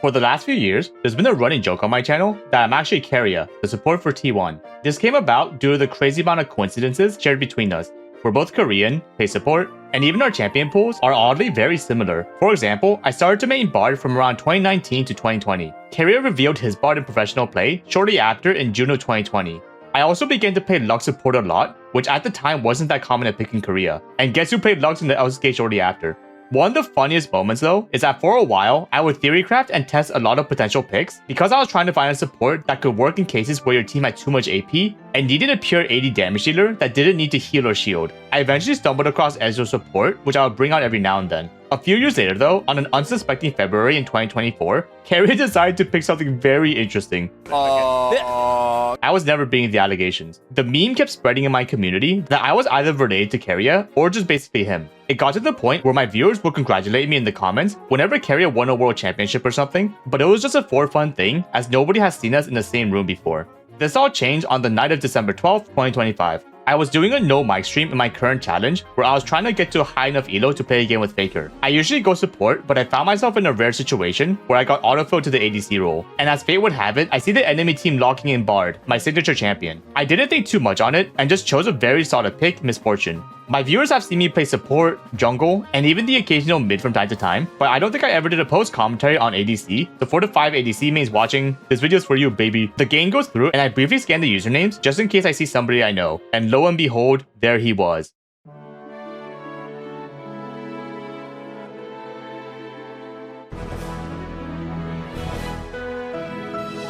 For the last few years, there's been a running joke on my channel that I'm actually Keria, the support for T1. This came about due to the crazy amount of coincidences shared between us. We're both Korean, play support, and even our champion pools are oddly very similar. For example, I started to main Bard from around 2019 to 2020. Keria revealed his Bard in professional play shortly after in June of 2020. I also began to play Lux support a lot, which at the time wasn't that common at picking Korea. And guess who played Lux in the LCK shortly after? One of the funniest moments though is that for a while, I would theorycraft and test a lot of potential picks because I was trying to find a support that could work in cases where your team had too much AP and needed a pure 80 damage dealer that didn't need to heal or shield. I eventually stumbled across Ezreal support, which I would bring out every now and then. A few years later though, on an unsuspecting February in 2024, Keria decided to pick something very interesting. I was never being the allegations. The meme kept spreading in my community that I was either related to Keria or just basically him. It got to the point where my viewers would congratulate me in the comments whenever Keria won a world championship or something, but it was just a for fun thing as nobody has seen us in the same room before. This all changed on the night of December 12th, 2025. I was doing a no mic stream in my current challenge where I was trying to get to a high enough elo to play a game with Faker. I usually go support, but I found myself in a rare situation where I got autofilled to the ADC role. And as fate would have it, I see the enemy team locking in Bard, my signature champion. I didn't think too much on it and just chose a very solid pick, Misfortune. My viewers have seen me play support, jungle, and even the occasional mid from time to time, but I don't think I ever did a post commentary on ADC. So for the 5 ADC mains watching, this video is for you, baby. The game goes through and I briefly scan the usernames just in case I see somebody I know. And lo and behold, there he was.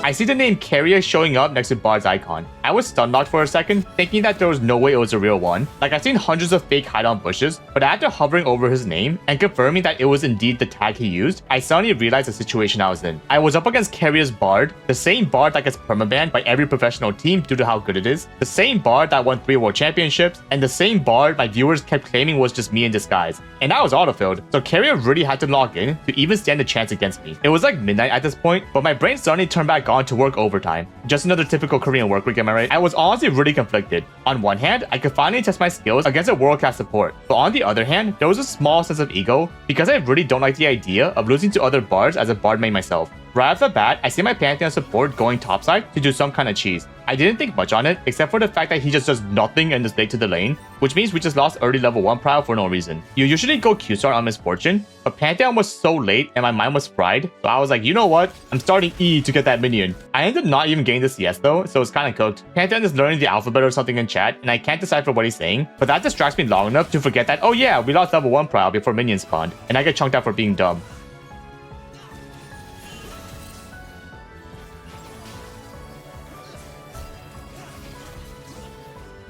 I see the name Keria showing up next to Bard's icon. I was stun-locked for a second, thinking that there was no way it was a real one. Like I've seen hundreds of fake hide-on bushes, but after hovering over his name and confirming that it was indeed the tag he used, I suddenly realized the situation I was in. I was up against Keria's Bard, the same Bard that gets permabanned by every professional team due to how good it is, the same Bard that won 3 world championships, and the same Bard my viewers kept claiming was just me in disguise. And I was autofilled, so Keria really had to log in to even stand a chance against me. It was like midnight at this point, but my brain suddenly turned back on to work overtime. Just another typical Korean work week, am I right? I was honestly really conflicted. On one hand, I could finally test my skills against a world-class support, but on the other hand, there was a small sense of ego because I really don't like the idea of losing to other Bards as a Bard main myself. Right off the bat, I see my Pantheon support going topside to do some kind of cheese. I didn't think much on it, except for the fact that he just does nothing and is late to the lane, which means we just lost early level 1 prio for no reason. You usually go Q-star on Misfortune, but Pantheon was so late and my mind was fried, so I was like, you know what? I'm starting E to get that minion. I ended up not even getting the CS though, so it's kind of cooked. Pantheon is learning the alphabet or something in chat, and I can't decipher what he's saying, but that distracts me long enough to forget that, oh yeah, we lost level 1 prio before minions spawned, and I get chunked out for being dumb.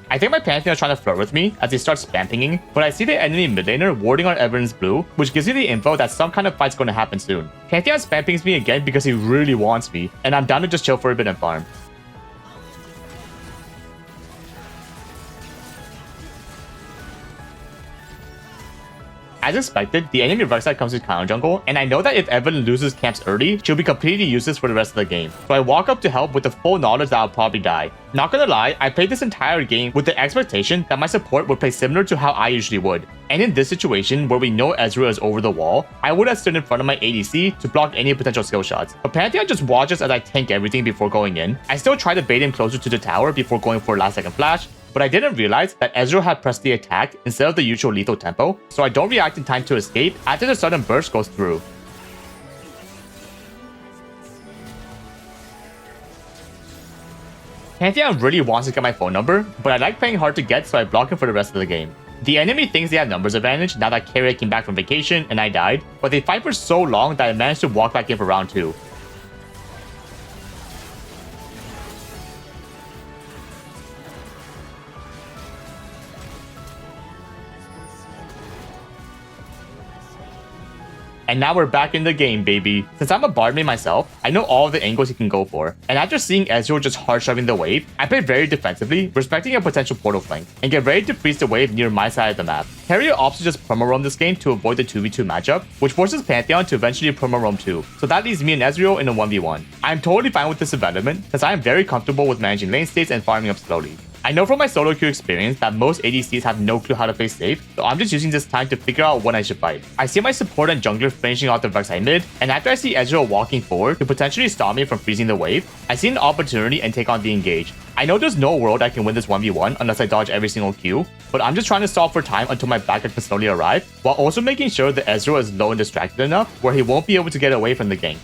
I think my Pantheon is trying to flirt with me as he starts spam pinging, but I see the enemy mid laner warding on Everyone's blue, which gives me the info that some kind of fight's going to happen soon. Pantheon spam pings me again because he really wants me, and I'm down to just chill for a bit and farm. As expected, the enemy Rek'Sai comes to counter jungle, and I know that if Evelyn loses camps early, she'll be completely useless for the rest of the game. So I walk up to help with the full knowledge that I'll probably die. Not gonna lie, I played this entire game with the expectation that my support would play similar to how I usually would. And in this situation, where we know Ezreal is over the wall, I would have stood in front of my ADC to block any potential skill shots. But Pantheon just watches as I tank everything before going in. I still try to bait him closer to the tower before going for a last second flash, but I didn't realize that Ezreal had pressed the attack instead of the usual lethal tempo, so I don't react in time to escape after the sudden burst goes through. Pantheon really wants to get my phone number, but I like playing hard to get, so I block him for the rest of the game. The enemy thinks they have numbers advantage now that Keria came back from vacation and I died, but they fight for so long that I managed to walk back in for round 2. And now we're back in the game, baby. Since I'm a Bard main myself, I know all the angles he can go for. And after seeing Ezreal just hard-shoving the wave, I play very defensively, respecting a potential portal flank, and get ready to freeze the wave near my side of the map. Keria opts to just perma-roam this game to avoid the 2v2 matchup, which forces Pantheon to eventually perma-roam too. So that leaves me and Ezreal in a 1v1. I'm totally fine with this development, since I am very comfortable with managing lane states and farming up slowly. I know from my solo queue experience that most ADCs have no clue how to play safe, so I'm just using this time to figure out when I should fight. I see my support and jungler finishing out the Rek'Sai mid, and after I see Ezreal walking forward to potentially stop me from freezing the wave, I see an opportunity and take on the engage. I know there's no world I can win this 1v1 unless I dodge every single Q, but I'm just trying to stall for time until my backup can slowly arrive, while also making sure that Ezreal is low and distracted enough where he won't be able to get away from the gank.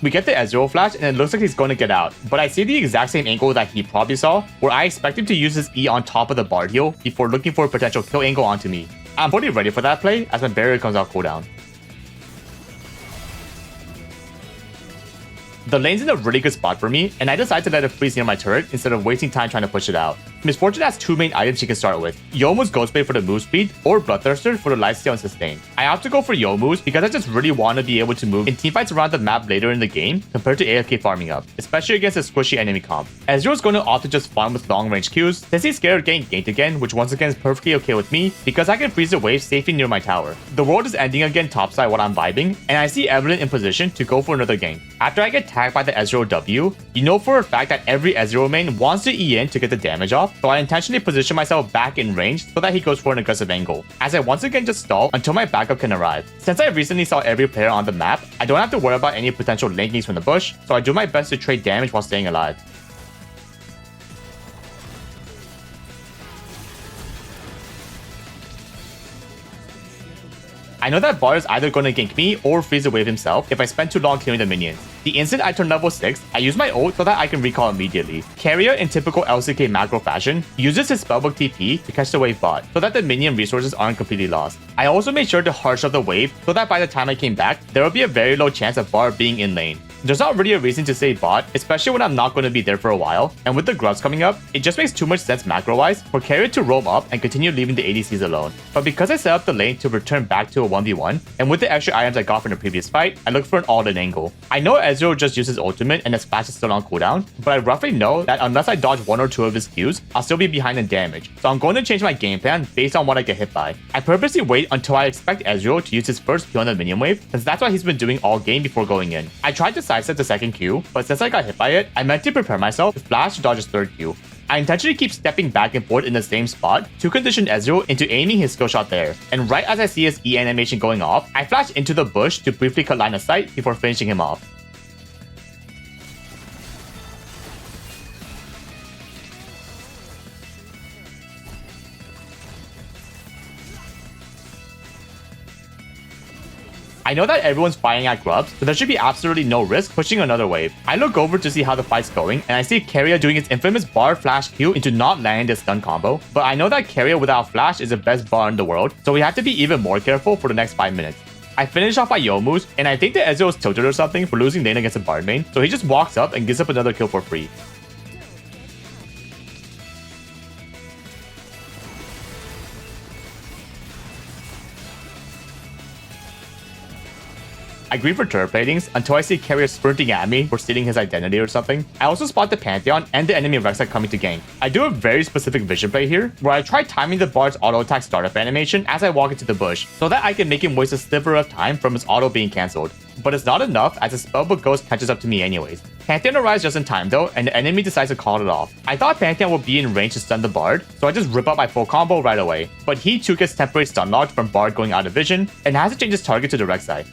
We get the Ezreal flash and it looks like he's going to get out, but I see the exact same angle that he probably saw, where I expect him to use his E on top of the Bard heal before looking for a potential kill angle onto me. I'm fully ready for that play as my barrier comes off cooldown. The lane's in a really good spot for me, and I decide to let it freeze near my turret instead of wasting time trying to push it out. Miss Fortune has two main items she can start with, Youmuu's Ghostblade for the move speed, or Bloodthirster for the lifesteal and sustain. I opt to go for Youmuu's because I just really want to be able to move in teamfights around the map later in the game compared to AFK farming up, especially against a squishy enemy comp. Ezreal is going to opt to just farm with long range Qs, since he's scared of getting ganked again, which once again is perfectly okay with me because I can freeze the wave safely near my tower. The world is ending again topside while I'm vibing, and I see Evelyn in position to go for another gank. After I get tagged by the Ezreal W, you know for a fact that every Ezreal main wants to E in to get the damage off, so I intentionally position myself back in range so that he goes for an aggressive angle, as I once again just stall until my backup can arrive. Since I recently saw every player on the map, I don't have to worry about any potential linkings from the bush, so I do my best to trade damage while staying alive. I know that Bard is either going to gank me or freeze the wave himself if I spend too long clearing the minions. The instant I turn level 6, I use my ult so that I can recall immediately. Keria, in typical LCK macro fashion, uses his spellbook TP to catch the wave bot so that the minion resources aren't completely lost. I also made sure to hard shove the wave so that by the time I came back, there would be a very low chance of Bard being in lane. There's not really a reason to say bot, especially when I'm not going to be there for a while, and with the grubs coming up, it just makes too much sense macro-wise for Keria to roam up and continue leaving the ADCs alone. But because I set up the lane to return back to a 1v1, and with the extra items I got from the previous fight, I look for an all-in angle. I know Ezreal just uses ultimate and his flash is still on cooldown, but I roughly know that unless I dodge one or two of his Qs, I'll still be behind in damage, so I'm going to change my game plan based on what I get hit by. I purposely wait until I expect Ezreal to use his first Q on the minion wave, since that's what he's been doing all game before going in. I tried to sidestep the second Q, but since I got hit by it, I meant to prepare myself to flash to dodge his third Q. I intentionally keep stepping back and forth in the same spot to condition Ezreal into aiming his skill shot there. And right as I see his E animation going off, I flash into the bush to briefly cut line of sight before finishing him off. I know that everyone's fighting at grubs, so there should be absolutely no risk pushing another wave. I look over to see how the fight's going, and I see Keria doing its infamous bar flash Q into not landing this stun combo, but I know that Keria without flash is the best bar in the world, so we have to be even more careful for the next 5 minutes. I finish off my Youmuu's, and I think that Ezreal is tilted or something for losing lane against a Bard main, so he just walks up and gives up another kill for free. I grieve for turret platings until I see Keria sprinting at me for stealing his identity or something. I also spot the Pantheon and the enemy Rek'Sai coming to gank. I do a very specific vision play here, where I try timing the Bard's auto attack startup animation as I walk into the bush, so that I can make him waste a sliver of time from his auto being cancelled. But it's not enough as the spellbook ghost catches up to me anyways. Pantheon arrives just in time though, and the enemy decides to call it off. I thought Pantheon would be in range to stun the Bard, so I just rip out my full combo right away. But he too gets temporary stun locked from Bard going out of vision, and has to change his target to the Rek'Sai.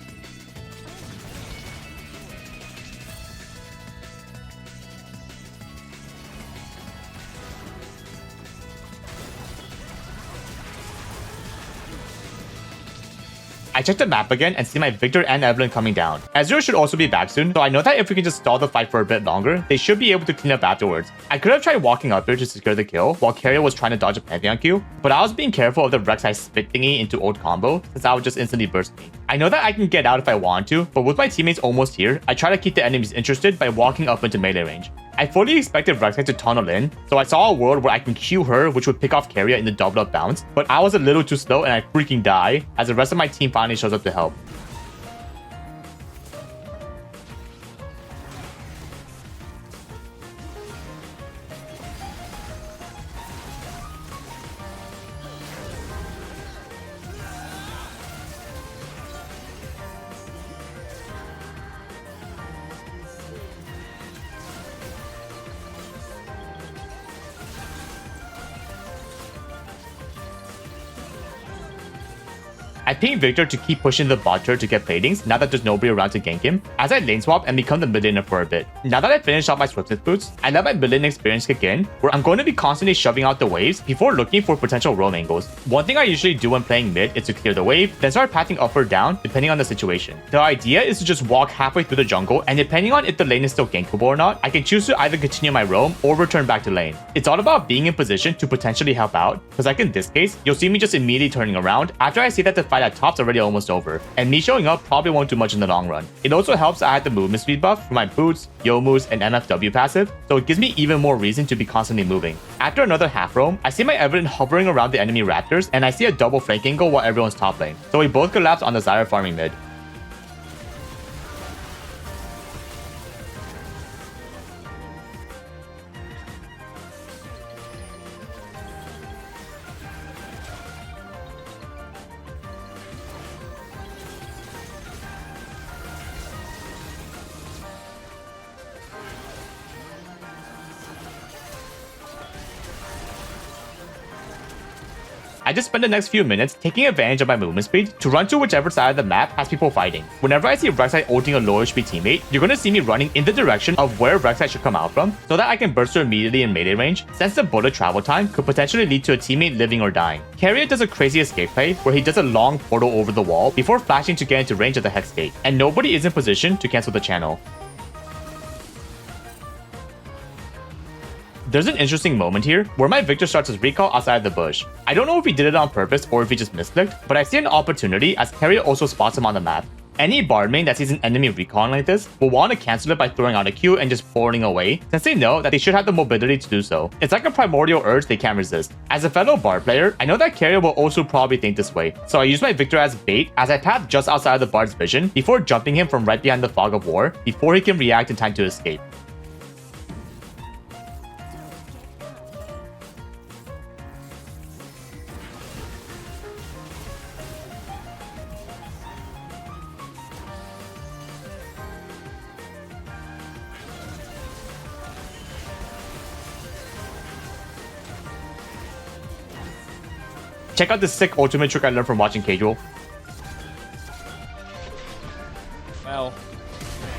I check the map again and see my Victor and Evelyn coming down. Ezreal should also be back soon, so I know that if we can just stall the fight for a bit longer, they should be able to clean up afterwards. I could have tried walking up here to secure the kill while Keria was trying to dodge a Pantheon Q, but I was being careful of the Rek'Sai spit thingy into ult combo, since I would just instantly burst me. I know that I can get out if I want to, but with my teammates almost here, I try to keep the enemies interested by walking up into melee range. I fully expected Rek'Sai to tunnel in, so I saw a world where I can Q her, which would pick off Keria in the double up bounce, but I was a little too slow and I freaking die, as the rest of my team finally shows up to help. I ping Victor to keep pushing the bot turret to get platings now that there's nobody around to gank him, as I lane swap and become the mid laner for a bit. Now that I finished off my Swiftness boots, I let my mid lane experience kick in, where I'm going to be constantly shoving out the waves before looking for potential roam angles. One thing I usually do when playing mid is to clear the wave, then start pathing up or down depending on the situation. The idea is to just walk halfway through the jungle, and depending on if the lane is still gankable or not, I can choose to either continue my roam or return back to lane. It's all about being in position to potentially help out, because like in this case, you'll see me just immediately turning around after I see that the fight at top's already almost over, and me showing up probably won't do much in the long run. It also helps that I had the movement speed buff for my boots, Youmu's, and MFW passive, so it gives me even more reason to be constantly moving. After another half roam, I see my Evident hovering around the enemy raptors, and I see a double flank angle while everyone's top lane, so we both collapse on the Zyra farming mid. I just spend the next few minutes taking advantage of my movement speed to run to whichever side of the map has people fighting. Whenever I see Rek'Sai ulting a lower speed teammate, you're going to see me running in the direction of where Rek'Sai should come out from, so that I can burst her immediately in melee range, since the bullet travel time could potentially lead to a teammate living or dying. Keria does a crazy escape play where he does a long portal over the wall before flashing to get into range of the Hex Gate, and nobody is in position to cancel the channel. There's an interesting moment here where my Victor starts his recall outside the bush. I don't know if he did it on purpose or if he just misclicked, but I see an opportunity as Keria also spots him on the map. Any Bard main that sees an enemy recalling like this will want to cancel it by throwing out a Q and just forwarding away, since they know that they should have the mobility to do so. It's like a primordial urge they can't resist. As a fellow Bard player, I know that Keria will also probably think this way, so I use my Victor as bait as I path just outside of the Bard's vision before jumping him from right behind the fog of war before he can react in time to escape. Check out this sick ultimate trick I learned from watching Casual. Well,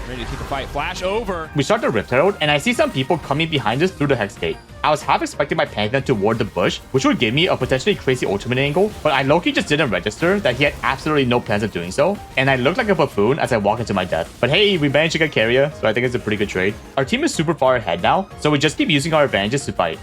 ready to keep the fight. Flash over. We start the Rift Herald, and I see some people coming behind us through the Hex Gate. I was half expecting my Pantheon to ward the bush, which would give me a potentially crazy ultimate angle, but I low-key just didn't register that he had absolutely no plans of doing so, and I looked like a buffoon as I walked into my death. But hey, we managed to get Keria, so I think it's a pretty good trade. Our team is super far ahead now, so we just keep using our advantages to fight.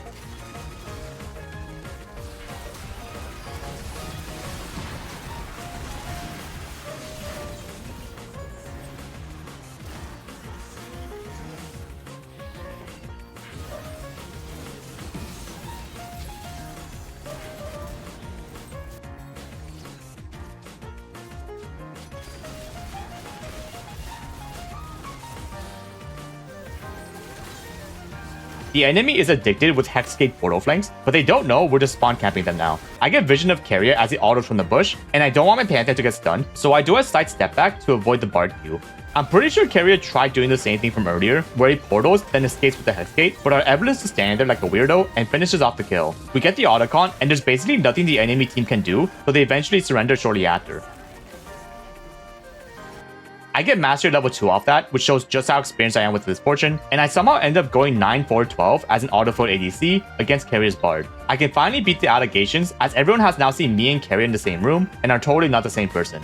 The enemy is addicted with Hexgate portal flanks, but they don't know we're just spawn camping them now. I get vision of Keria as he autos from the bush, and I don't want my Pantheon to get stunned, so I do a slight step back to avoid the Bard Q. I'm pretty sure Keria tried doing the same thing from earlier, where he portals, then escapes with the Hexgate, but our evidence is standing there like a weirdo and finishes off the kill. We get the Autocon, and there's basically nothing the enemy team can do, so they eventually surrender shortly after. I get Mastery level 2 off that, which shows just how experienced I am with this portion, and I somehow end up going 9-4-12 as an autofold ADC against Keria's Bard. I can finally beat the allegations as everyone has now seen me and Keria in the same room and are totally not the same person.